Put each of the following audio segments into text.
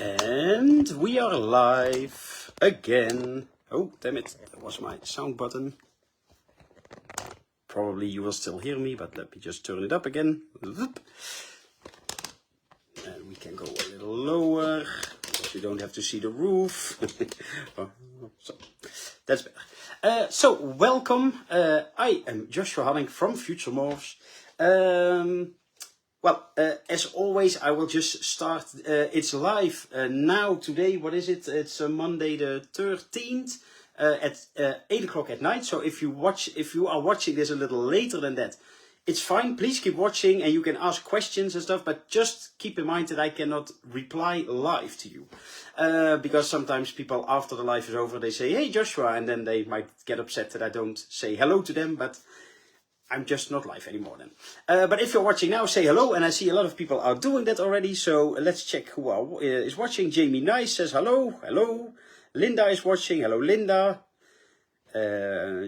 And we are live again. Oh, damn it, that was my sound button. Probably you will still hear me, but let me just turn it up again. And we can go a little lower, because you don't have to see the roof. So, that's better. So, welcome. I am Josua Hannink from Future-Morphs. As always, I will just start. It's live now, today. What is it? It's Monday the 13th at 8 o'clock at night. So if you are watching this a little later than that, it's fine. Please keep watching and you can ask questions and stuff. But just keep in mind that I cannot reply live to you. Because sometimes people after the live is over, they say, hey Joshua, and then they might get upset that I don't say hello to them. But I'm just not live anymore then. But if you're watching now, say hello. And I see a lot of people are doing that already. So let's check who is watching. Jamie Nice says hello. Hello. Linda is watching. Hello, Linda.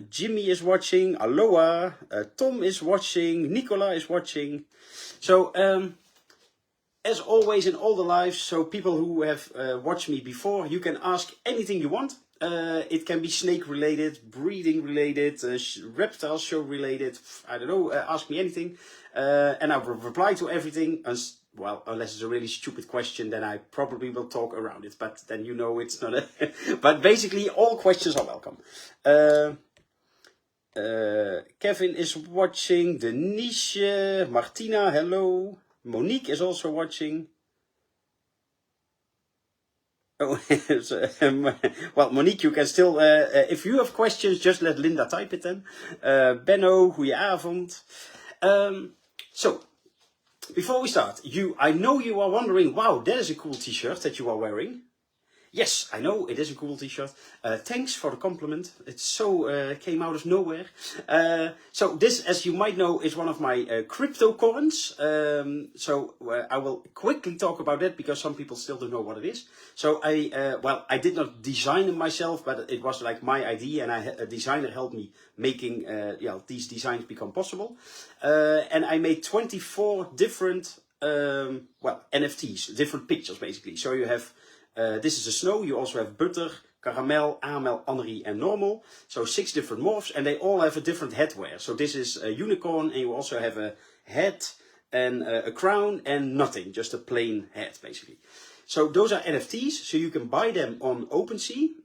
Jimmy is watching. Aloha. Tom is watching. Nicola is watching. So, as always in all the lives, so people who have watched me before, you can ask anything you want. It can be snake related, breeding related, reptile show related, I don't know, ask me anything. And I will reply to everything, unless it's a really stupid question, then I probably will talk around it. But then you know it's not a... But basically all questions are welcome. Kevin is watching, Denise, Martina, hello. Monique is also watching. Oh, well, Monique, you can still, if you have questions, just let Linda type it then. Benno, goedenavond. So, before we start, I know you are wondering, wow, that is a cool t-shirt that you are wearing. Yes, I know, it is a cool t-shirt. Thanks for the compliment. It came out of nowhere. So this, as you might know, is one of my crypto coins. I will quickly talk about that because some people still don't know what it is. So I did not design it myself, but it was like my idea, and a designer helped me making these designs become possible. And I made 24 different NFTs, different pictures basically. So you have this is a snow. You also have butter, caramel, amel, anerie, and normal. So 6 different morphs, and they all have a different headwear. So this is a unicorn, and you also have a head and a crown and nothing, just a plain head basically. So those are NFTs. So you can buy them on OpenSea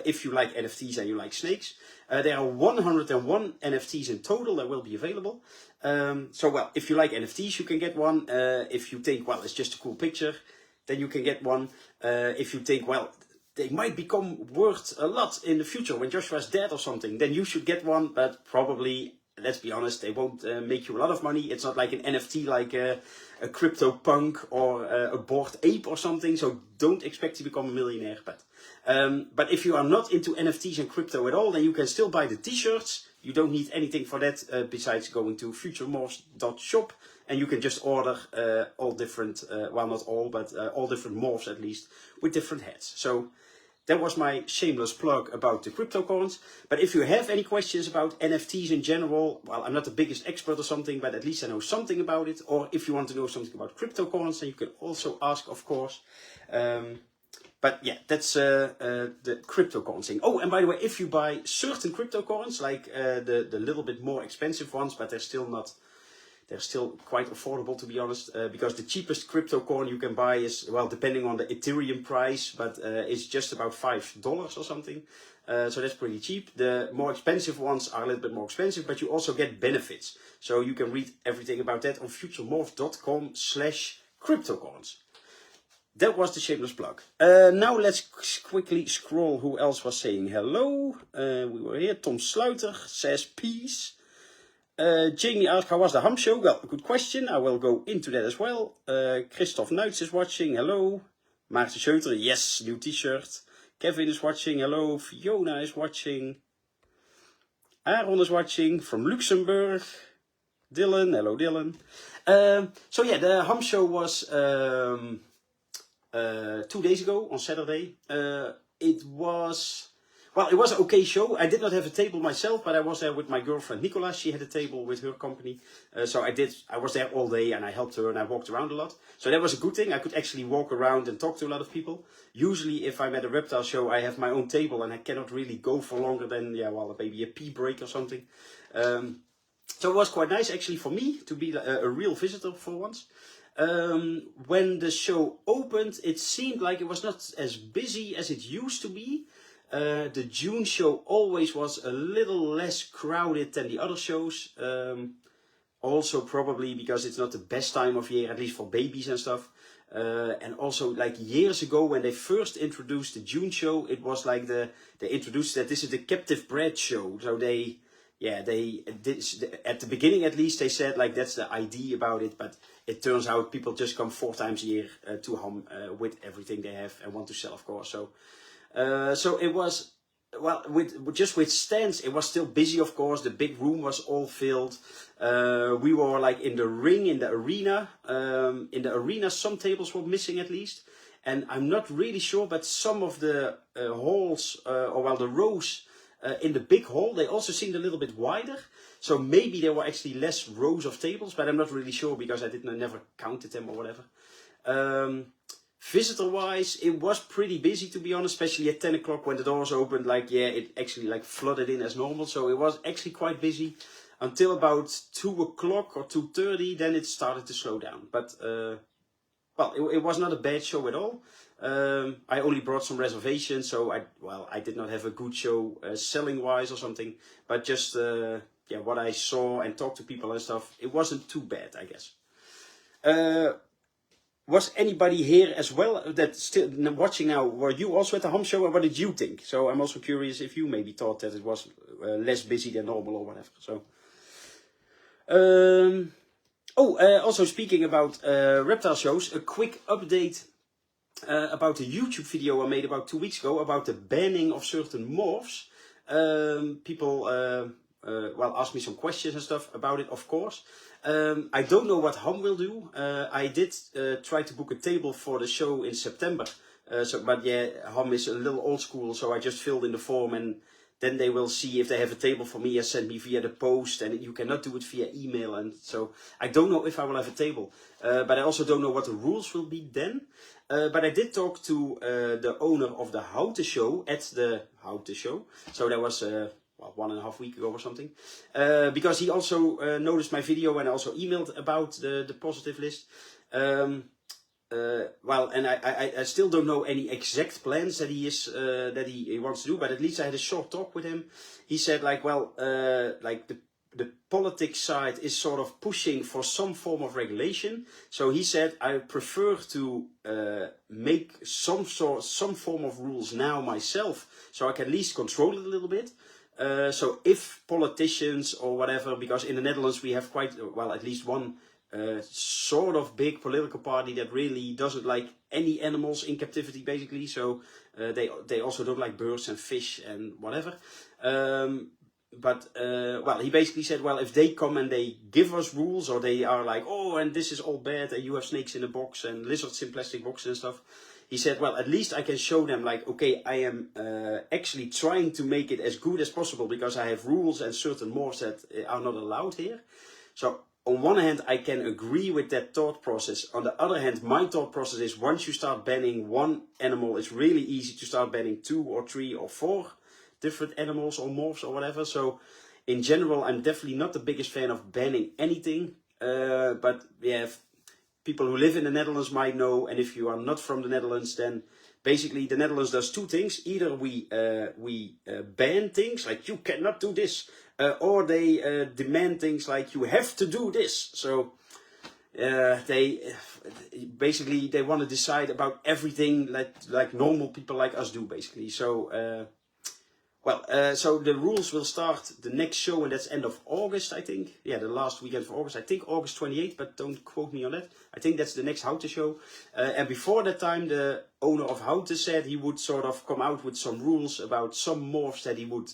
if you like NFTs and you like snakes. There are 101 NFTs in total that will be available. If you like NFTs, you can get one. If you think, well, it's just a cool picture, then you can get one. If you think, well, they might become worth a lot in the future when Joshua's dead or something, then you should get one. But probably, let's be honest, they won't make you a lot of money. It's not like an NFT like a crypto punk or a bored ape or something. So don't expect to become a millionaire. But if you are not into NFTs and crypto at all, then you can still buy the t-shirts. You don't need anything for that besides going to FutureMorphs.shop. And you can just order all different, not all, but all different morphs at least, with different heads. So that was my shameless plug about the crypto coins. But if you have any questions about NFTs in general, well, I'm not the biggest expert or something, but at least I know something about it. Or if you want to know something about crypto coins, then you can also ask, of course. But yeah, that's the crypto coins thing. Oh, and by the way, if you buy certain crypto coins, like the little bit more expensive ones, but they're still quite affordable, to be honest, because the cheapest crypto coin you can buy is, well, depending on the Ethereum price, but it's just about $5 or something. So that's pretty cheap. The more expensive ones are a little bit more expensive, but you also get benefits. So you can read everything about that on futuremorphs.com/cryptocoins. That was the shameless plug. Now let's quickly scroll who else was saying hello. We were here. Tom Sluiter says peace. Jamie asked, how was the Ham show? Well, good question. I will go into that as well. Christoph Nuits is watching. Hello. Maarten Scheuter, yes, new t-shirt. Kevin is watching. Hello. Fiona is watching. Aaron is watching from Luxembourg. Dylan. Hello, Dylan. The Ham show was 2 days ago on Saturday. It was... well, it was an okay show. I did not have a table myself, but I was there with my girlfriend Nicola. She had a table with her company. So I was there all day and I helped her and I walked around a lot. So that was a good thing. I could actually walk around and talk to a lot of people. Usually if I'm at a reptile show, I have my own table and I cannot really go for longer than, maybe a pee break or something. So it was quite nice actually for me to be a real visitor for once. When the show opened, it seemed like it was not as busy as it used to be. The June show always was a little less crowded than the other shows. Also probably because it's not the best time of year, at least for babies and stuff. And also like years ago when they first introduced the June show, it was like they introduced that this is the captive bred show. So they at the beginning at least they said like that's the idea about it, but it turns out people just come 4 times a year to Ham with everything they have and want to sell, of course. So it was, well, with stands, it was still busy, of course. The big room was all filled. We were like in the ring, in the arena. In the arena, some tables were missing at least. And I'm not really sure, but some of the halls, the rows in the big hall, they also seemed a little bit wider. So maybe there were actually less rows of tables, but I'm not really sure because I never counted them or whatever. Visitor-wise, it was pretty busy, to be honest, especially at 10 o'clock when the doors opened. It actually flooded in as normal. So it was actually quite busy until about 2 o'clock or 2:30. Then it started to slow down. But, it was not a bad show at all. I only brought some reservations, so I did not have a good show selling-wise or something. But just, what I saw and talked to people and stuff, it wasn't too bad, I guess. Was anybody here as well that's still watching now? Were you also at the Ham show, or what did you think? So I'm also curious if you maybe thought that it was less busy than normal or whatever. So, also speaking about reptile shows, a quick update about a YouTube video I made about 2 weeks ago about the banning of certain morphs. People asked me some questions and stuff about it, of course. I don't know what Ham will do. I did try to book a table for the show in September. But Ham is a little old school, so I just filled in the form and then they will see if they have a table for me and send me via the post, and you cannot do it via email. And so I don't know if I will have a table. But I also don't know what the rules will be then. But I did talk to the owner of the Houten show at the Houten show. So that was 1.5 weeks ago or something, because he also noticed my video and also emailed about the positive list. And I still don't know any exact plans that he wants to do, but at least I had a short talk with him. He said the politics side is sort of pushing for some form of regulation. So he said, I prefer to make some form of rules now myself, so I can at least control it a little bit. So if politicians or whatever, because in the Netherlands we have quite, at least one sort of big political party that really doesn't like any animals in captivity, basically. So they also don't like birds and fish and whatever. He basically said, if they come and they give us rules, or they are like, and this is all bad, and you have snakes in a box and lizards in plastic boxes and stuff. He said, at least I can show them okay, I am actually trying to make it as good as possible because I have rules and certain morphs that are not allowed here. So on one hand, I can agree with that thought process. On the other hand, my thought process is once you start banning one animal, it's really easy to start banning 2 or 3 or 4 different animals or morphs or whatever. So in general, I'm definitely not the biggest fan of banning anything. But people who live in the Netherlands might know, and if you are not from the Netherlands, then basically the Netherlands does 2 things. Either we ban things like you cannot do this, or they demand things like you have to do this. So they want to decide about everything like normal people like us do, basically. So so the rules will start the next show, and that's end of August, I think. Yeah, the last weekend of August. I think August 28th, but don't quote me on that. I think that's the next Houten show. And before that time, the owner of Houten said he would sort of come out with some rules about some morphs that he would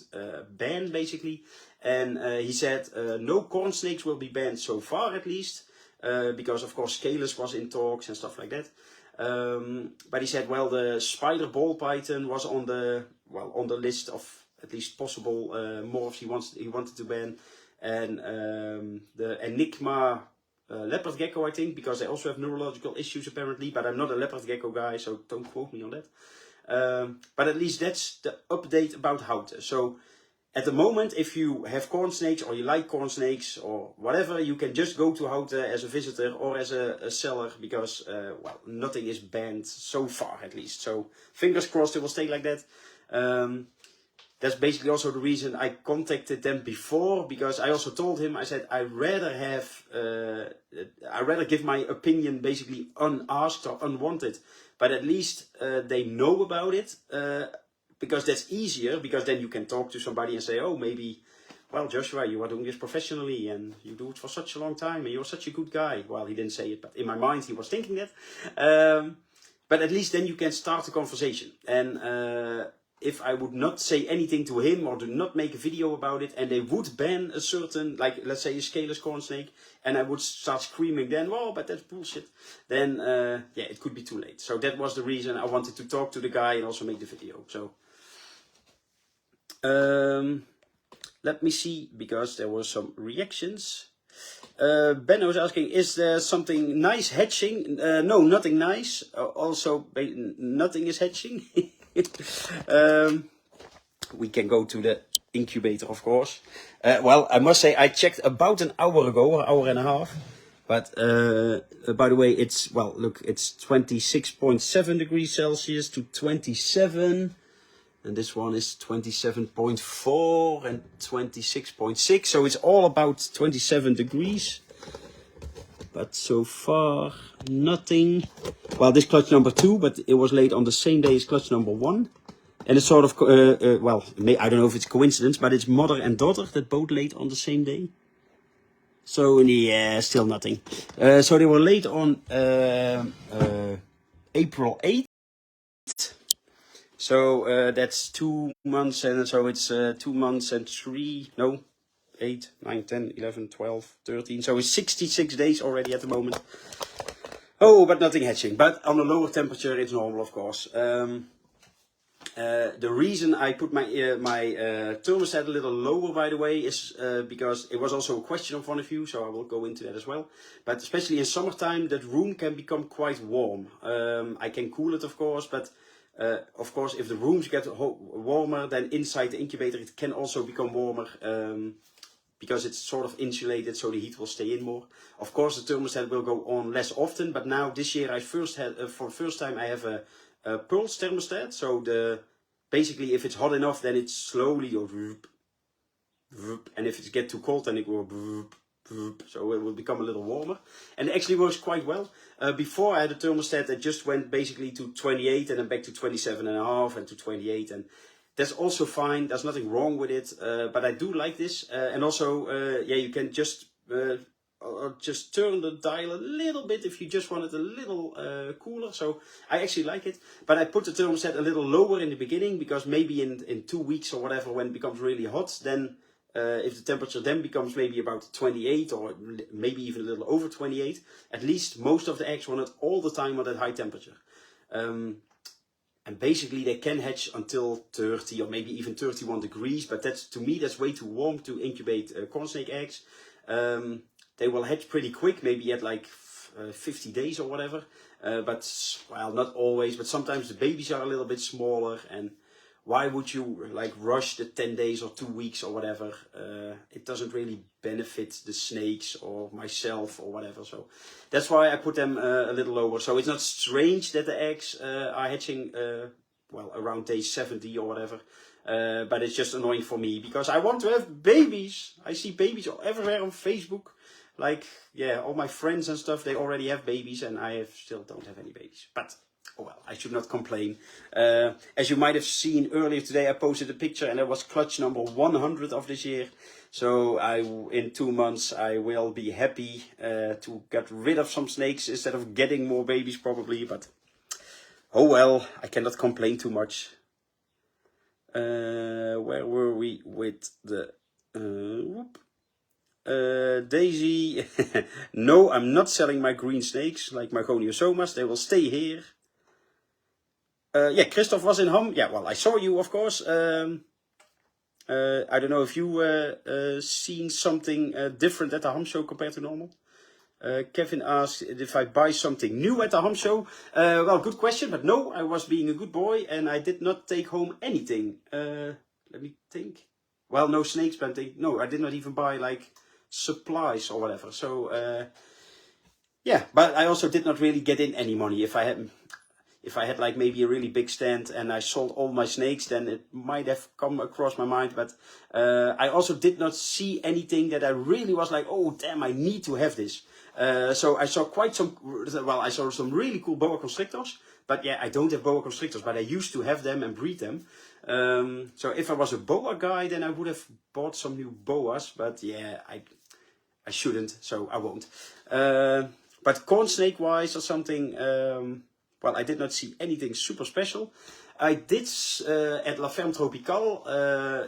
ban, basically. And he said no corn snakes will be banned so far, at least. Because, of course, Scalus was in talks and stuff like that. But he said, the spider ball python was on the list of at least possible morphs he wanted to ban, and the enigma leopard gecko, I think, because they also have neurological issues apparently, but I'm not a leopard gecko guy, so don't quote me on that. But at least that's the update about Houten. So at the moment, if you have corn snakes or you like corn snakes or whatever, you can just go to Houten as a visitor or as a seller, because well, nothing is banned so far at least. So fingers crossed it will stay like that. That's basically also the reason I contacted them before, because I also told him, I said, I'd rather give my opinion basically unasked or unwanted, but at least they know about it, because that's easier, because then you can talk to somebody and say, oh, maybe, well, Joshua, you are doing this professionally and you do it for such a long time and you're such a good guy. Well, he didn't say it, but in my mind he was thinking that. But at least then you can start a conversation. And if I would not say anything to him or do not make a video about it, and they would ban a certain, like let's say a scaleless corn snake, and I would start screaming then, well, but that's bullshit, then yeah, it could be too late. So that was the reason I wanted to talk to the guy and also make the video. So let me see, because there were some reactions. Ben was asking, is there something nice hatching? No, nothing nice. Also, nothing is hatching. We can go to the incubator, of course. Well, I must say I checked about an hour ago, or hour and a half. But by the way, it's, well, look, it's 26.7 degrees Celsius to 27. And this one is 27.4 and 26.6. So it's all about 27 degrees. But so far, nothing. Well, this clutch number 2, but it was laid on the same day as clutch number 1. And it's sort of, well, I don't know if it's coincidence, but it's mother and daughter that both laid on the same day. So, yeah, still nothing. So they were laid on April 8th. So that's 2 months, and so it's 2 months and 3, no, 8, 9, 10, 11, 12, 13. So it's 66 days already at the moment. Oh, but nothing hatching. But on a lower temperature, it's normal, of course. The reason I put my thermostat a little lower, by the way, is because it was also a question of one of you, so I will go into that as well. But especially in summertime, that room can become quite warm. I can cool it, of course, but of course, if the rooms get warmer, then inside the incubator it can also become warmer, because it's sort of insulated, so the heat will stay in more. Of course, the thermostat will go on less often, but now this year I for the first time I have a pulse thermostat. So basically, if it's hot enough, then it slowly goes, and if it gets too cold, then it will. So it will become a little warmer, and it actually works quite well. Before I had a thermostat that just went basically to 28 and then back to 27.5 and to 28, and that's also fine. There's nothing wrong with it, but I do like this, and also yeah, you can just turn the dial a little bit if you just want it a little cooler. So I actually like it, but I put the thermostat a little lower in the beginning, because maybe in 2 weeks or whatever, when it becomes really hot, then if the temperature then becomes maybe about 28 or maybe even a little over 28, at least most of the eggs were not all the time at that high temperature. And basically they can hatch until 30 or maybe even 31 degrees, but that's, to me, that's way too warm to incubate corn snake eggs. They will hatch pretty quick, maybe at like 50 days or whatever. But, well, not always, but sometimes the babies are a little bit smaller, and why would you like rush the 10 days or 2 weeks or whatever? It doesn't really benefit the snakes or myself or whatever. So that's why I put them a little lower. So it's not strange that the eggs are hatching, well, around day 70 or whatever. But it's just annoying for me, because I want to have babies. I see babies everywhere on Facebook. Like, yeah, all my friends and stuff, they already have babies, and I still don't have any babies. But oh well, I should not complain. As you might have seen earlier today, I posted a picture, and it was clutch number 100 of this year. So in 2 months, I will be happy to get rid of some snakes instead of getting more babies probably. But oh well, I cannot complain too much. Where were we with the... Daisy, no, I'm not selling my green snakes like my Goniosomas. They will stay here. Yeah, Christoph was in Ham. Yeah, well, I saw you, of course. I don't know if you seen something different at the Ham Show compared to normal. Kevin asked if I buy something new at the Ham Show. Well, good question, but no, I was being a good boy and I did not take home anything. Let me think. Well, no snakes, but no, I did not even buy like supplies or whatever. So yeah, but I also did not really get in any money. If I had like maybe a really big stand and I sold all my snakes, then it might have come across my mind. But I also did not see anything that I really was like, oh damn, I need to have this. So I saw I saw some really cool boa constrictors. But yeah, I don't have boa constrictors, but I used to have them and breed them. So if I was a boa guy, then I would have bought some new boas. But yeah, I shouldn't, so I won't. But corn snake wise or something, well, I did not see anything super special. I did at La Ferme Tropicale.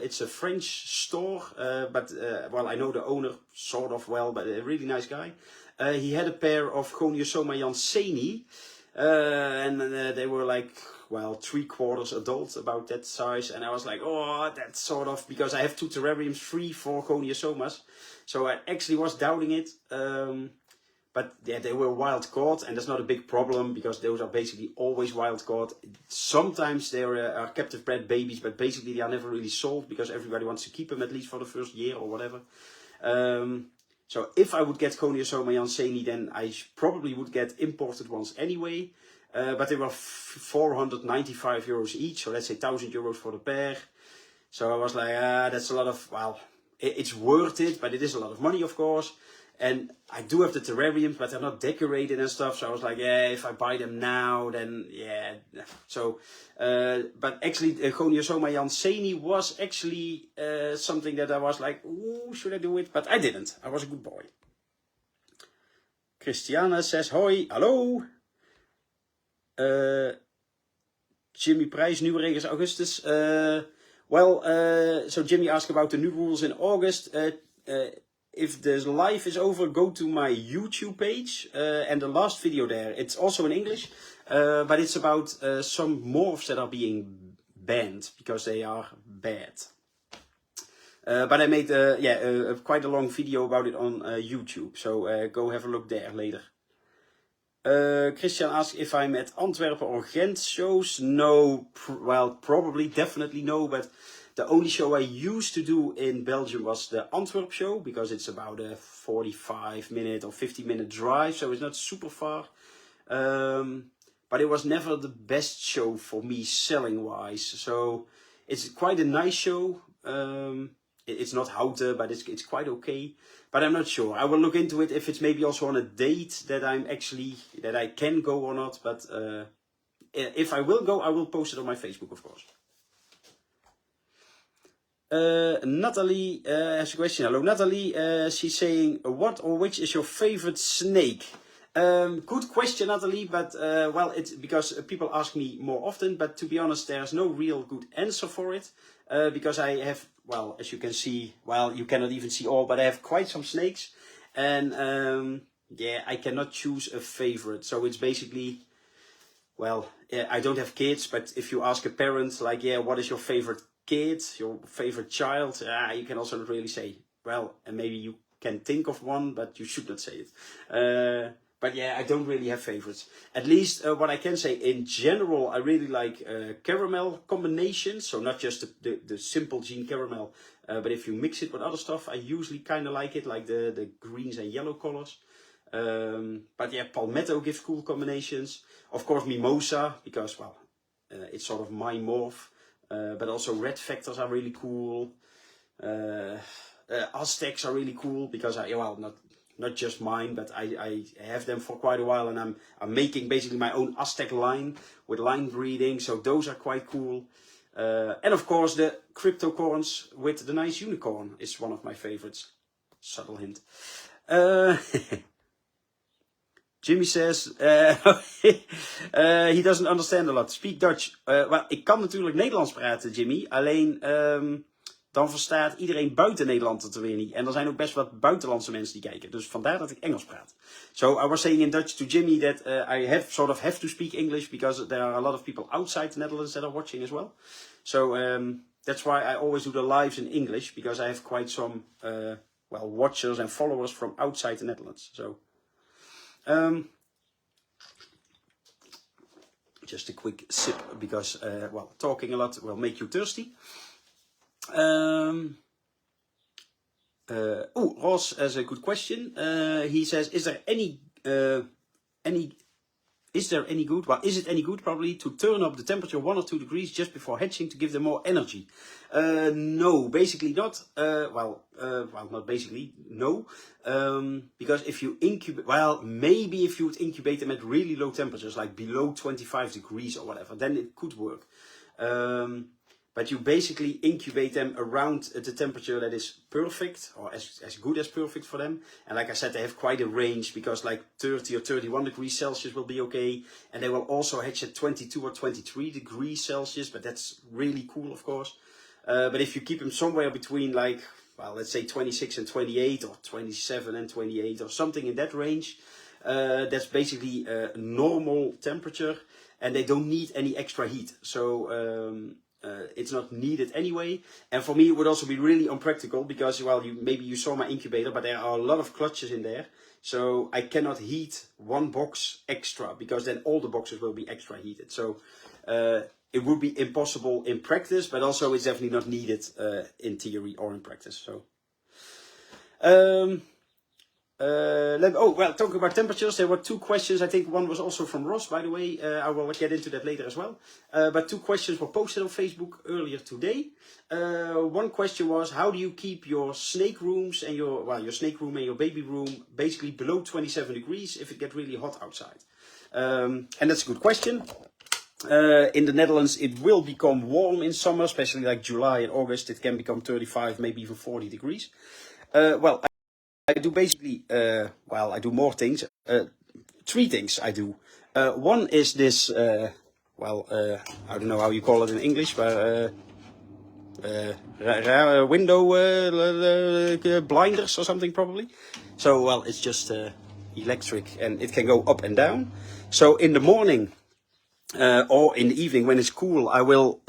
It's a French store, but well, I know the owner sort of well, but a really nice guy. He had a pair of Goniosoma Jansseni, and they were like, well, 3/4 adult, about that size. And I was like, oh, that's sort of, because I have 2 terrariums free for Goniosomas. So I actually was doubting it. But yeah, they were wild caught, and that's not a big problem because those are basically always wild caught. Sometimes they are captive bred babies, but basically they are never really sold because everybody wants to keep them at least for the first year or whatever. So if I would get Goniosoma Jansseni, then I probably would get imported ones anyway. But they were 495 euros each, so let's say 1,000 euros for the pair. So I was like, that's a lot of, well, it's worth it, but it is a lot of money, of course. And I do have the terrariums, but they're not decorated and stuff. So I was like, yeah, if I buy them now, then yeah. So, but actually, Goniosoma Jansseni was actually something that I was like, ooh, should I do it? But I didn't. I was a good boy. Christiana says, hoi, hallo. Jimmy Prijs, new regels Augustus. So Jimmy asked about the new rules in August. If the live is over, go to my YouTube page and the last video there. It's also in English, but it's about some morphs that are being banned because they are bad. But I made quite a long video about it on YouTube, so go have a look there later. Christian asked if I'm at Antwerpen or Ghent shows. No, probably, definitely no, but the only show I used to do in Belgium was the Antwerp show, because it's about a 45-minute or 50-minute drive, so it's not super far. But it was never the best show for me selling-wise, so it's quite a nice show. It's not Houten, but it's quite okay. But I'm not sure. I will look into it if it's maybe also on a date that I can go or not. But if I will go, I will post it on my Facebook, of course. Natalie has a question. Hello, Natalie. She's saying, what or which is your favorite snake? Good question, Natalie, but well, it's because people ask me more often, but to be honest, there's no real good answer for it, because I have, well, as you can see, well, you cannot even see all, but I have quite some snakes, and yeah, I cannot choose a favorite, so it's basically, well, I don't have kids, but if you ask a parent, like, yeah, what is your favorite kid, your favorite child, you can also not really say, well, and maybe you can think of one, but you should not say it. But yeah, I don't really have favorites. At least what I can say in general, I really like caramel combinations. So not just the simple gene caramel, but if you mix it with other stuff, I usually kind of like it, like the greens and yellow colors. But yeah, palmetto gives cool combinations. Of course, mimosa, because, well, it's sort of my morph. But also red factors are really cool. Aztecs are really cool because not just mine, but I have them for quite a while, and I'm making basically my own Aztec line with line breeding, so those are quite cool. And of course the cryptocorns with the nice unicorn is one of my favorites. Subtle hint. Jimmy says he doesn't understand a lot. Speak Dutch. Well, ik kan natuurlijk Nederlands praten, Jimmy. Alleen dan verstaat iedereen buiten Nederland het weer niet. En er zijn ook best wat buitenlandse mensen die kijken. Dus vandaar dat ik Engels praat. So I was saying in Dutch to Jimmy that I have to speak English because there are a lot of people outside the Netherlands that are watching as well. So that's why I always do the lives in English, because I have quite some well, watchers and followers from outside the Netherlands. So just a quick sip, because well, talking a lot will make you thirsty. Oh, Ross has a good question. He says, is there any good? Well, is it any good probably to turn up the temperature 1 or 2 degrees just before hatching to give them more energy? No, basically not. Well, not basically, no. Because if you incubate, well, maybe if you would incubate them at really low temperatures, like below 25 degrees or whatever, then it could work. But you basically incubate them around the temperature that is perfect, or as good as perfect for them. And like I said, they have quite a range, because like 30 or 31 degrees Celsius will be okay. And they will also hatch at 22 or 23 degrees Celsius, but that's really cool, of course. But if you keep them somewhere between, like, well, let's say 26 and 28, or 27 and 28, or something in that range, that's basically a normal temperature, and they don't need any extra heat. So it's not needed anyway. And for me, it would also be really unpractical, because, well, maybe you saw my incubator, but there are a lot of clutches in there. So I cannot heat one box extra, because then all the boxes will be extra heated. So it would be impossible in practice, but also it's definitely not needed in theory or in practice. So oh, well, talking about temperatures, there were 2 questions. I think one was also from Ross, by the way. I will get into that later as well. But 2 questions were posted on Facebook earlier today. One question was, how do you keep your snake rooms and your snake room and your baby room basically below 27 degrees if it gets really hot outside? And that's a good question. In the Netherlands, it will become warm in summer, especially like July and August. It can become 35, maybe even 40 degrees. Well, I do basically, well, I do more things. 3 things I do. One is this, well, I don't know how you call it in English, but window blinders or something probably. So, well, it's just electric, and it can go up and down. So in the morning or in the evening when it's cool, I will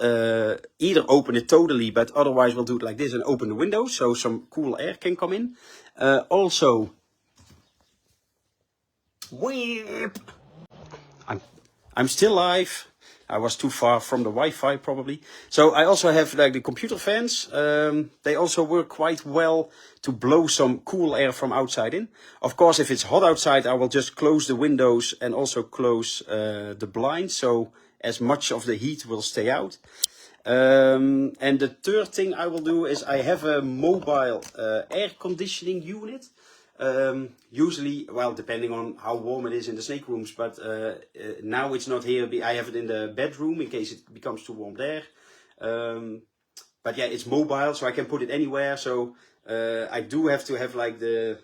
either open it totally, but otherwise we'll do it like this and open the windows so some cool air can come in. Also, I'm still live. I was too far from the Wi-Fi probably. So I also have like the computer fans. They also work quite well to blow some cool air from outside in. Of course, if it's hot outside, I will just close the windows and also close the blinds, so as much of the heat will stay out. And the third thing I will do is I have a mobile air conditioning unit. Usually, well, depending on how warm it is in the snake rooms, but now it's not here. I have it in the bedroom in case it becomes too warm there. But yeah, it's mobile, so I can put it anywhere. So I do have to have like the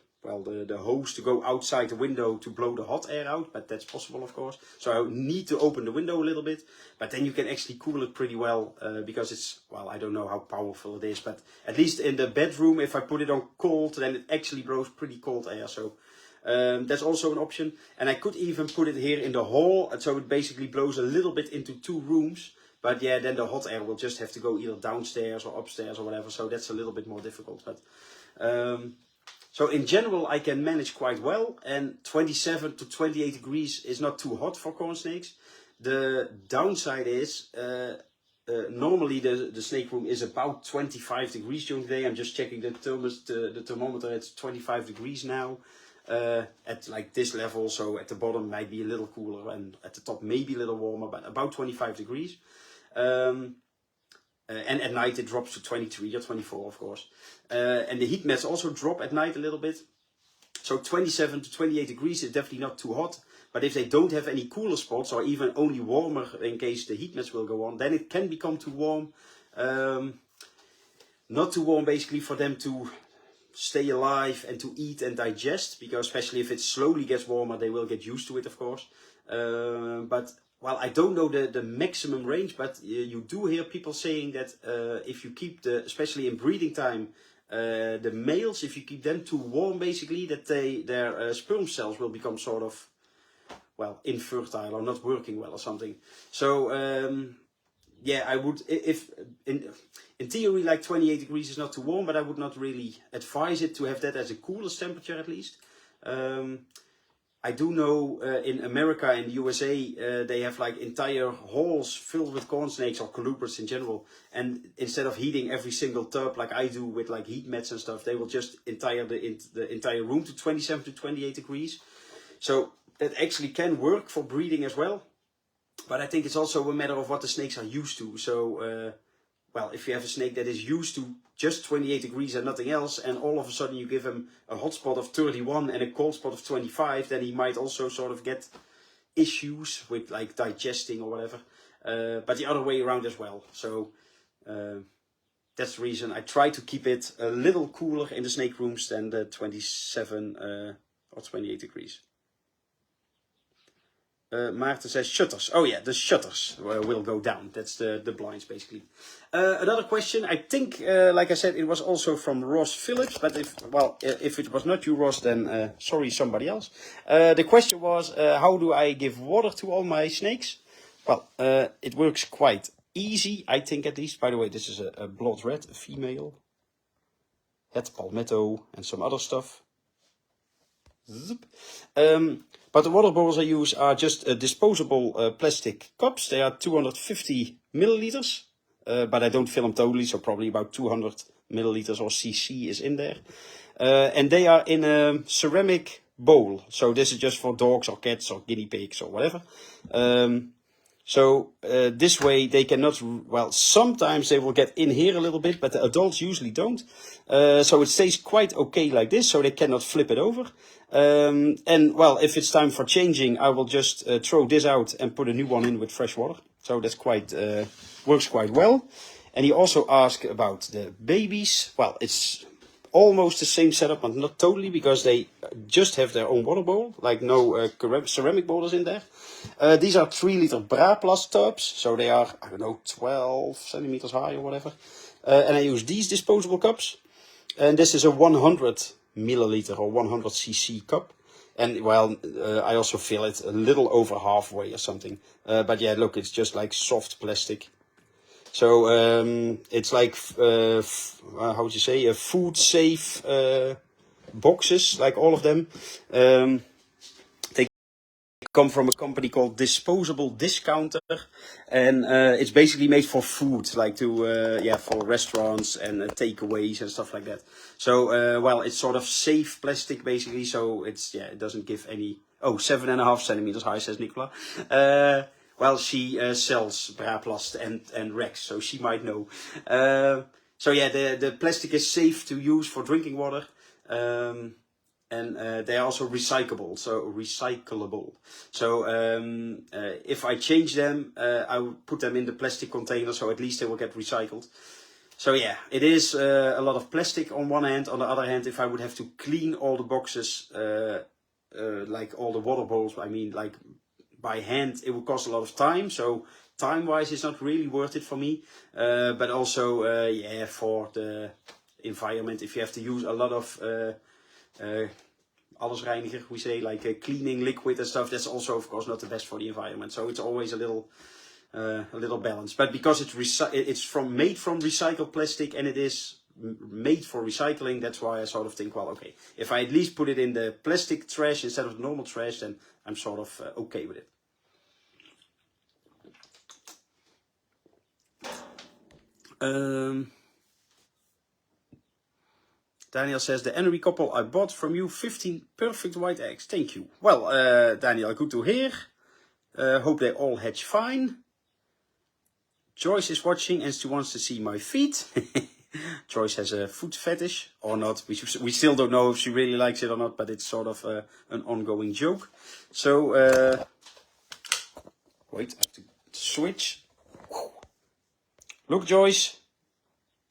hose to go outside the window to blow the hot air out, but that's possible, of course. So I need to open the window a little bit, but then you can actually cool it pretty well because it's, well, I don't know how powerful it is, but at least in the bedroom, if I put it on cold, then it actually blows pretty cold air. So that's also an option. And I could even put it here in the hall, and so it basically blows a little bit into 2 rooms. But yeah, then the hot air will just have to go either downstairs or upstairs or whatever. So that's a little bit more difficult. But so in general, I can manage quite well, and 27 to 28 degrees is not too hot for corn snakes. The downside is normally the snake room is about 25 degrees during the day. I'm just checking the thermometer. It's 25 degrees now at like this level. So at the bottom might be a little cooler, and at the top maybe a little warmer, but about 25 degrees. And at night it drops to 23 or 24, of course. And the heat mats also drop at night a little bit. So 27 to 28 degrees is definitely not too hot. But if they don't have any cooler spots, or even only warmer in case the heat mats will go on, then it can become too warm. Not too warm basically for them to stay alive and to eat and digest, because especially if it slowly gets warmer, they will get used to it, of course. But well, I don't know the maximum range, but you do hear people saying that if you keep especially in breeding time, the males, if you keep them too warm, basically, that their sperm cells will become sort of, well, infertile or not working well or something. So yeah, I would, if in theory like 28 degrees is not too warm, but I would not really advise it to have that as a coolest temperature at least. I do know in America and USA they have like entire halls filled with corn snakes or colubrids in general, and instead of heating every single tub like I do with like heat mats and stuff, they will just the entire room to 27 to 28 degrees. So that actually can work for breeding as well. But I think it's also a matter of what the snakes are used to. So, well, if you have a snake that is used to just 28 degrees and nothing else, and all of a sudden you give him a hot spot of 31 and a cold spot of 25, then he might also sort of get issues with like digesting or whatever. But the other way around as well. So that's the reason I try to keep it a little cooler in the snake rooms than the 27 or 28 degrees. Maarten says shutters. Oh yeah, the shutters will go down. That's the blinds basically. Another question. I think, like I said, it was also from Ross Phillips. But if it was not you, Ross, then sorry, somebody else. The question was, how do I give water to all my snakes? Well, it works quite easy, I think at least. By the way, this is a blood red, a female. Het palmetto and some other stuff. But the water bottles I use are just disposable plastic cups. They are 250 milliliters, but I don't fill them totally, so probably about 200 milliliters or cc is in there. And they are in a ceramic bowl. So this is just for dogs or cats or guinea pigs or whatever. So this way they cannot, well, sometimes they will get in here a little bit, but the adults usually don't. So it stays quite okay like this, so they cannot flip it over. And well, if it's time for changing, I will just throw this out and put a new one in with fresh water. So that's quite, works quite well. And he also asked about the babies. Well, it's almost the same setup, but not totally, because they just have their own water bowl, like no ceramic bowls in there. These are 3-liter Braplast tubs, so they are, I don't know, 12 centimeters high or whatever. And I use these disposable cups. And this is a 100 milliliter or 100 cc cup. And well, I also fill it a little over halfway or something. But yeah, look, it's just like soft plastic. So it's like, how would you say, a food safe boxes, like all of them. They come from a company called Disposable Discounter, and it's basically made for food, like to for restaurants and takeaways and stuff like that. So well, it's sort of safe plastic basically, so it's it doesn't give any. Oh, 7.5 centimeters high, says Nicola. Well, she sells Braplast and Rex, so she might know. So yeah, the plastic is safe to use for drinking water. And they are also recyclable. So if I change them, I will put them in the plastic container, so at least they will get recycled. So yeah, it is a lot of plastic on one hand. On the other hand, if I would have to clean all the boxes, like all the water bowls, I mean, like by hand, it would cost a lot of time. So time-wise, it's not really worth it for me. But also, for the environment, if you have to use a lot of allesreiniger, we say, like cleaning liquid and stuff, that's also, of course, not the best for the environment. So it's always a little balance. But because it's made from recycled plastic and it is made for recycling, that's why I sort of think, well, okay, if I at least put it in the plastic trash instead of normal trash, then I'm sort of okay with it. Daniel says, the Henry couple I bought from you, 15 perfect white eggs. Thank you. Well, Daniel, good to hear. Hope they all hatch fine. Joyce is watching and she wants to see my feet. Joyce has a foot fetish or not. We still don't know if she really likes it or not, but it's sort of an ongoing joke. So, wait, I have to switch. Look, Joyce.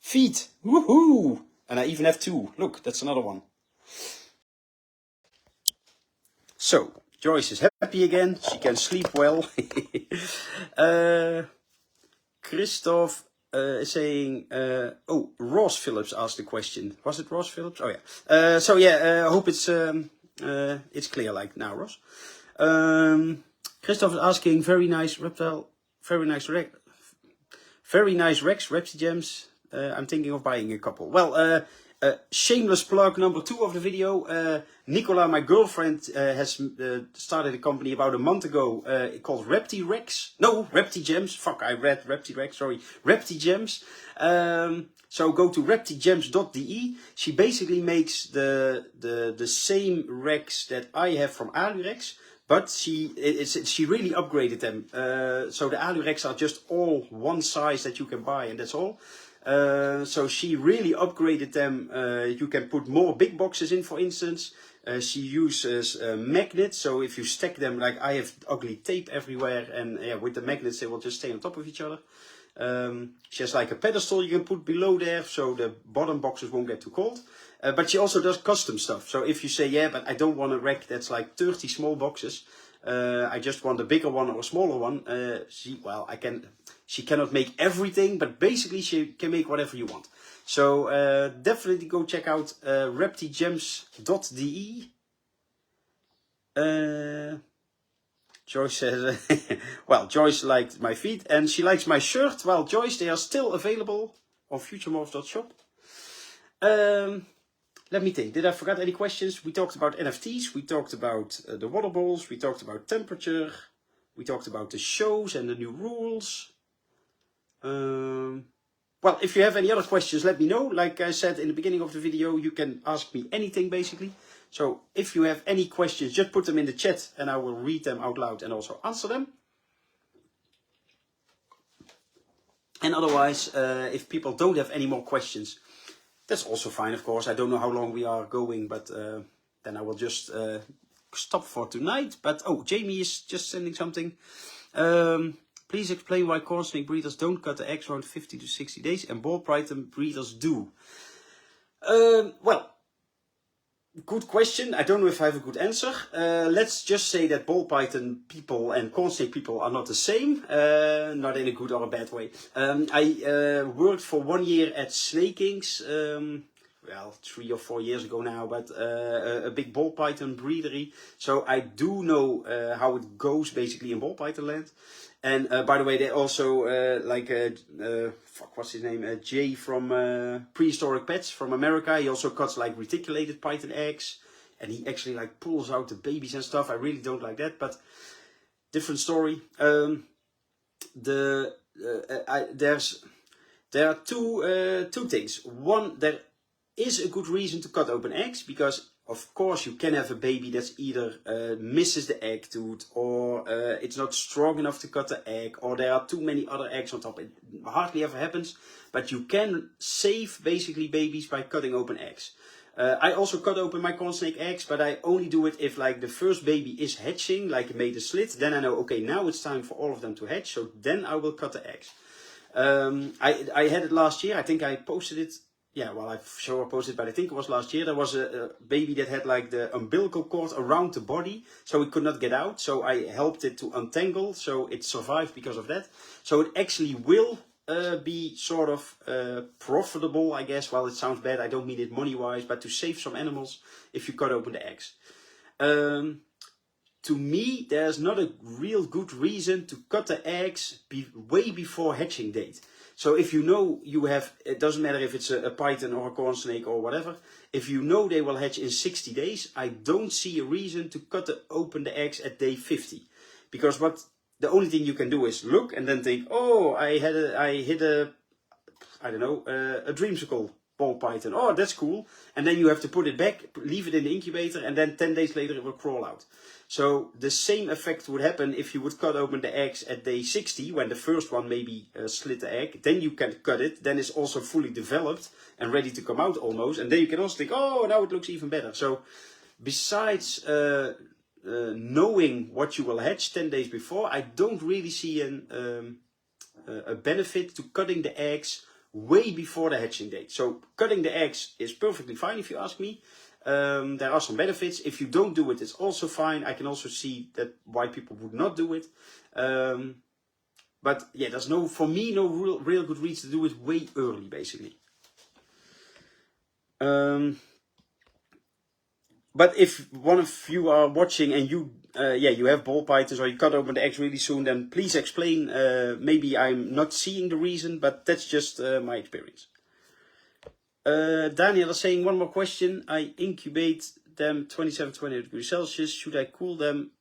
Feet. Woohoo! And I even have 2. Look, that's another one. So, Joyce is happy again. She can sleep well. Christoph is saying, oh, Ross Phillips asked the question. Was it Ross Phillips? Oh yeah. So yeah, I hope it's clear like now, Ross. Christoph is asking, very nice reptile, very nice Very nice Rex, Repsy Gems. I'm thinking of buying a couple. Well, shameless plug number 2 of the video. Nicola, my girlfriend, has started a company about a month ago called Repti-Rex. No, Repti-Gems. Fuck, I read Repti-Rex, sorry. Repti-Gems. So go to reptigems.de. She basically makes the same Rex that I have from Alurex. But she really upgraded them. So the Alurex are just all one size that you can buy, and that's all. So she really upgraded them. You can put more big boxes in, for instance. She uses magnets, so if you stack them, like I have ugly tape everywhere, and with the magnets they will just stay on top of each other. She has like a pedestal you can put below there, so the bottom boxes won't get too cold. But she also does custom stuff. So if you say, yeah, but I don't want a rack that's like 30 small boxes, I just want a bigger one or a smaller one. She cannot make everything, but basically she can make whatever you want. So definitely go check out reptigems.de. Joyce says, well, Joyce liked my feet and she likes my shirt. Well, Joyce, they are still available on futuremorphs.shop. Let me think. Did I forget any questions? We talked about NFTs. We talked about the water balls. We talked about temperature. We talked about the shows and the new rules. Well, if you have any other questions, let me know. Like I said in the beginning of the video, you can ask me anything basically. So if you have any questions, just put them in the chat and I will read them out loud and also answer them. And otherwise, if people don't have any more questions, that's also fine, of course. I don't know how long we are going, but then I will just stop for tonight. But, oh, Jamie is just sending something. Please explain why corn snake breeders don't cut the eggs around 50 to 60 days and ball python breeders do. Well, good question. I don't know if I have a good answer. Let's just say that ball python people and corn snake people are not the same. Not in a good or a bad way. I worked for 1 year at Snakings. Well, 3 or 4 years ago now, but a big ball python breedery. So I do know how it goes basically in ball python land. And by the way, they also what's his name? Jay from Prehistoric Pets from America. He also cuts like reticulated python eggs, and he actually like pulls out the babies and stuff. I really don't like that, but different story. There are two things. One, there is a good reason to cut open eggs because, of course, you can have a baby that's either misses the egg tooth or it's not strong enough to cut the egg, or there are too many other eggs on top. It hardly ever happens, but you can save basically babies by cutting open eggs. I also cut open my corn snake eggs, but I only do it if like the first baby is hatching, like it made a slit. Then I know, okay, now it's time for all of them to hatch, so then I will cut the eggs. I had it last year. I think I posted it. Yeah, well, I posted, but I think it was last year. There was a baby that had like the umbilical cord around the body, so it could not get out. So I helped it to untangle, so it survived because of that. So it actually will be sort of profitable, I guess. Well, it sounds bad. I don't mean it money-wise, but to save some animals if you cut open the eggs. To me, there's not a real good reason to cut the eggs way before hatching date. So if you know you have, it doesn't matter if it's a python or a corn snake or whatever, if you know they will hatch in 60 days, I don't see a reason to cut open the eggs at day 50. Because the only thing you can do is look and then think, oh, I hit a dreamsicle ball python. Oh, that's cool. And then you have to put it back, leave it in the incubator, and then 10 days later it will crawl out. So the same effect would happen if you would cut open the eggs at day 60, when the first one maybe slit the egg. Then you can cut it. Then it's also fully developed and ready to come out almost. And then you can also think, oh, now it looks even better. So besides knowing what you will hatch 10 days before, I don't really see a benefit to cutting the eggs way before the hatching date. So cutting the eggs is perfectly fine if you ask me. There are some benefits. If you don't do it, it's also fine. I can also see that why people would not do it. But yeah, there's for me no real good reason to do it way early, basically. but if one of you are watching and you have ball pythons or you cut open the eggs really soon, then please explain. Maybe I'm not seeing the reason, but that's just my experience. Daniel is saying one more question. I incubate them 27-28 degrees Celsius. Should I cool them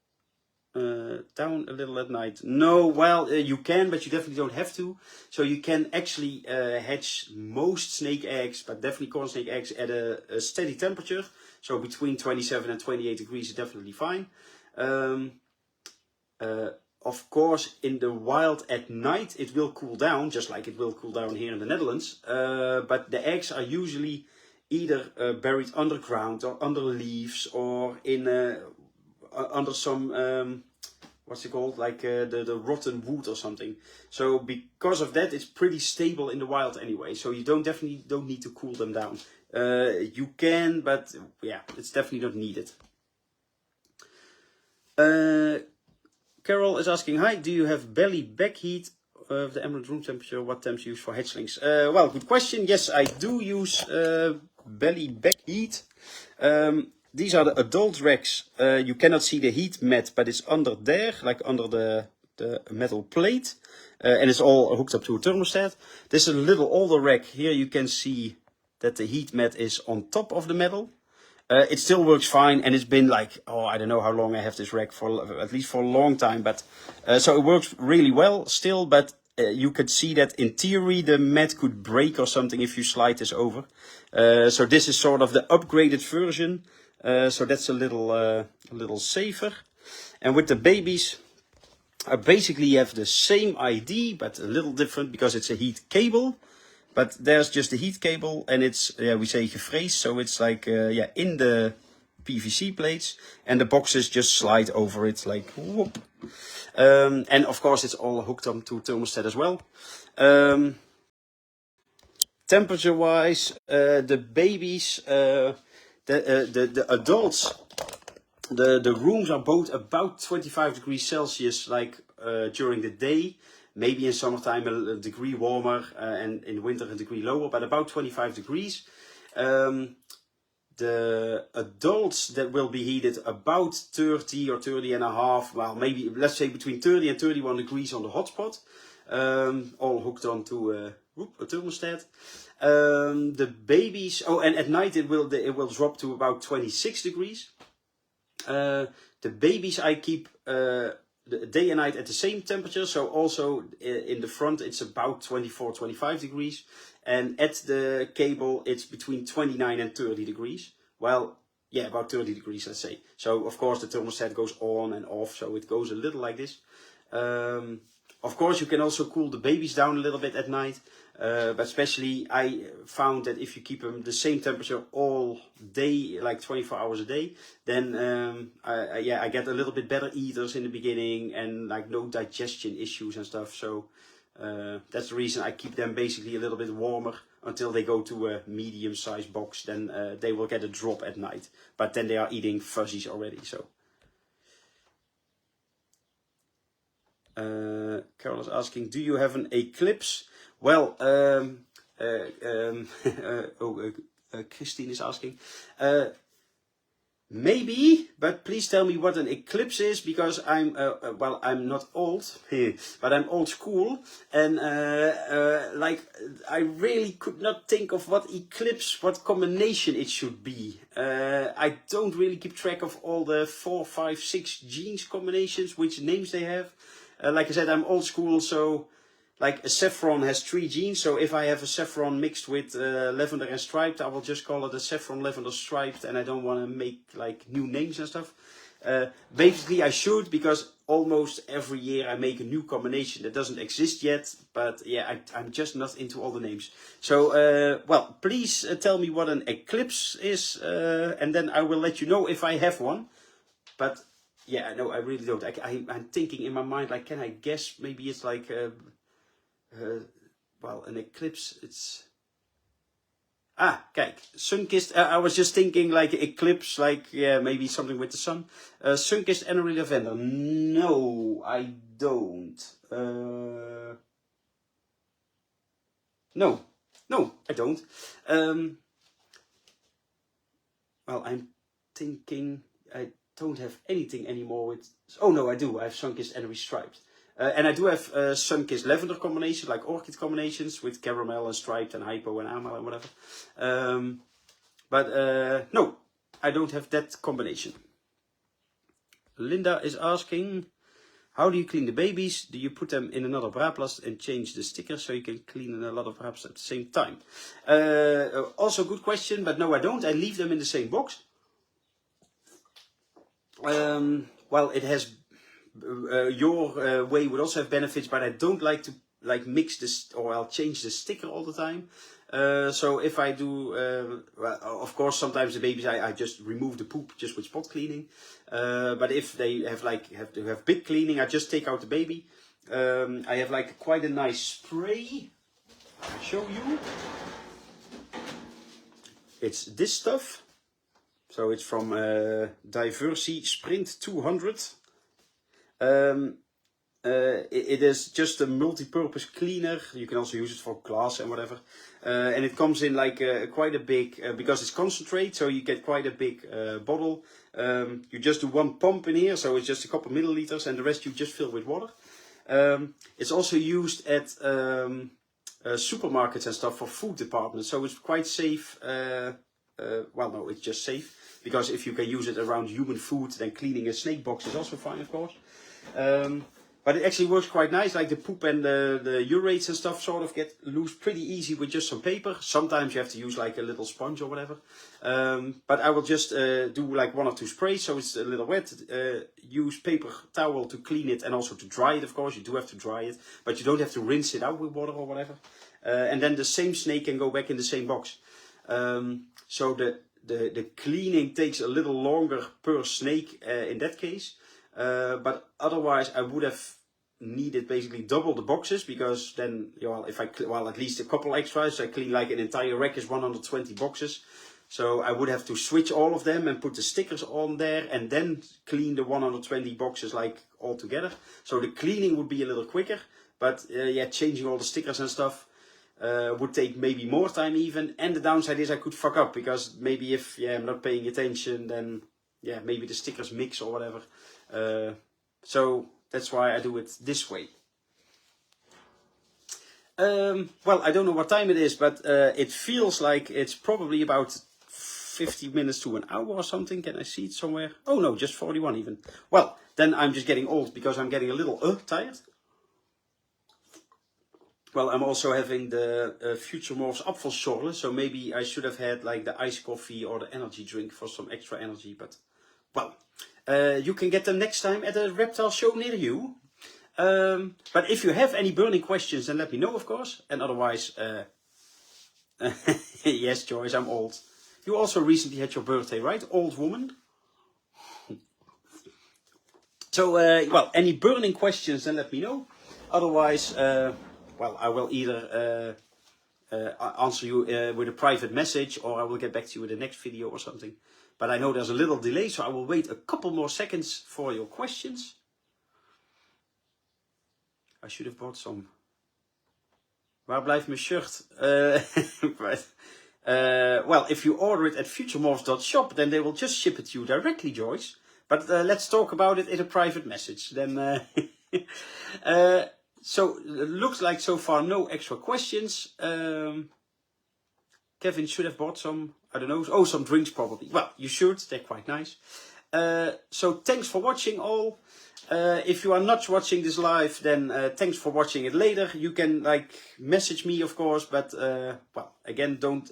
down a little at night? No, well, you can, but you definitely don't have to. So you can actually hatch most snake eggs, but definitely corn snake eggs at a steady temperature. So between 27 and 28 degrees is definitely fine. Of course, in the wild at night, it will cool down, just like it will cool down here in the Netherlands. But the eggs are usually either buried underground or under leaves or in under some, what's it called, like the rotten wood or something. So because of that, it's pretty stable in the wild anyway. So you definitely don't need to cool them down. You can, but yeah, it's definitely not needed. Carol is asking, hi, do you have belly back heat of the emerald room temperature? What temps use for hatchlings? Well, good question. Yes, I do use belly back heat. These are the adult racks. You cannot see the heat mat, but it's under there, like under the metal plate. And it's all hooked up to a thermostat. This is a little older rack. Here you can see that the heat mat is on top of the metal. It still works fine, and it's been like, oh, I don't know how long I have this rack for, at least for a long time, but so it works really well still, but you could see that in theory the mat could break or something if you slide this over. So this is sort of the upgraded version, so that's a little safer. And with the babies, I basically have the same ID, but a little different because it's a heat cable. But there's just the heat cable, and it's, we say gefreesd, so it's like, in the PVC plates, and the boxes just slide over it, like, whoop. And of course it's all hooked up to thermostat as well. Temperature-wise, the babies, the adults, the rooms are both about 25 degrees Celsius, like during the day. Maybe in summertime a degree warmer, and in winter a degree lower, but about 25 degrees. The adults that will be heated about 30 or 30 and a half, well, maybe let's say between 30 and 31 degrees on the hotspot, all hooked onto a thermostat. The babies, oh, and at night it will drop to about 26 degrees. The babies I keep the day and night at the same temperature, so also in the front it's about 24-25 degrees, and at the cable it's between 29 and 30 degrees. Well, yeah, about 30 degrees, let's say. So of course the thermostat goes on and off, so it goes a little like this. Of course you can also cool the babies down a little bit at night, but especially I found that if you keep them the same temperature all day, like 24 hours a day, then I get a little bit better eaters in the beginning and like no digestion issues and stuff. So that's the reason I keep them basically a little bit warmer until they go to a medium-sized box. Then they will get a drop at night, but then they are eating fuzzies already. So. Carol is asking, do you have an eclipse? Well, Christine is asking, maybe, but please tell me what an eclipse is, because I'm, well, I'm not old, but I'm old school, and like, I really could not think of what eclipse, what combination it should be. I don't really keep track of all the 4, 5, 6 genes combinations, which names they have. Like I said, I'm old school, so like a saffron has 3 genes. So if I have a saffron mixed with lavender and striped, I will just call it a saffron lavender striped, and I don't want to make like new names and stuff. Basically, I should, because almost every year I make a new combination that doesn't exist yet. But yeah, I'm just not into all the names. So, well, please tell me what an eclipse is, and then I will let you know if I have one. But yeah, no, I really don't. I'm thinking in my mind, like, can I guess? Maybe it's like, well, an eclipse. It's kijk, sun-kissed. I was just thinking like eclipse, like yeah, maybe something with the sun. Sun-kissed Annery lavender. No, I don't. No, I don't. Well, I'm thinking I don't have anything anymore with... Oh no, I do. I have sun-kissed and restriped. And I do have sun-kissed lavender combinations, like orchid combinations with caramel and striped and hypo and amal and whatever. But no, I don't have that combination. Linda is asking, how do you clean the babies? Do you put them in another Braplast and change the sticker so you can clean in a lot of wraps at the same time? Also good question, but no I don't. I leave them in the same box. Well, it has... your way would also have benefits, but I don't like to mix this, or I'll change the sticker all the time. So if I do, well, of course, sometimes the babies I just remove the poop just with spot cleaning. But if they have to have big cleaning, I just take out the baby. I have quite a nice spray. I'll show you. It's this stuff. So it's from Diversi Sprint 200. It is just a multi-purpose cleaner. You can also use it for glass and whatever. And it comes in quite a big, because it's concentrate, so you get quite a big bottle. You just do one pump in here, so it's just a couple milliliters, and the rest you just fill with water. It's also used at supermarkets and stuff for food departments, so it's quite safe. Well, no, it's just safe. Because if you can use it around human food, then cleaning a snake box is also fine, of course. But it actually works quite nice. Like the poop and the urates and stuff sort of get loose pretty easy with just some paper. Sometimes you have to use a little sponge or whatever. But I will just do 1 or 2 sprays, so it's a little wet. Use paper towel to clean it and also to dry it, of course. You do have to dry it, but you don't have to rinse it out with water or whatever. And then the same snake can go back in the same box. So the cleaning takes a little longer per snake in that case. But otherwise I would have needed basically double the boxes, because then, if I, at least a couple extras, I clean an entire rack is 120 boxes. So I would have to switch all of them and put the stickers on there and then clean the 120 boxes all together. So the cleaning would be a little quicker, but yeah, changing all the stickers and stuff would take maybe more time even. And the downside is I could fuck up, because maybe if I'm not paying attention, then maybe the stickers mix or whatever. So that's why I do it this way. Well, I don't know what time it is, but it feels like it's probably about 50 minutes to an hour or something. Can I see it somewhere? Oh no, just 41 even. Well, then I'm just getting old, because I'm getting a little tired. Well, I'm also having the FutureMorphs Apfelschorle, so maybe I should have had the iced coffee or the energy drink for some extra energy, but well, you can get them next time at a reptile show near you. But if you have any burning questions, then let me know, of course. And otherwise, yes, Joyce, I'm old. You also recently had your birthday, right, old woman? So, well, any burning questions, then let me know. Otherwise, well, I will either answer you with a private message, or I will get back to you in the next video or something. But I know there's a little delay, so I will wait a couple more seconds for your questions. I should have bought some. Waar blijft mijn shirt? Well, if you order it at FutureMorphs.shop, then they will just ship it to you directly, Joyce. But let's talk about it in a private message. Then, so it looks like so far no extra questions. Kevin should have bought some, I don't know, oh, some drinks probably. Well, you should, they're quite nice. So thanks for watching all. If you are not watching this live, then thanks for watching it later. You can message me, of course, but well, again, don't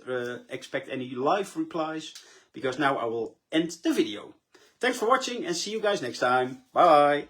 expect any live replies, because now I will end the video. Thanks for watching and see you guys next time. Bye.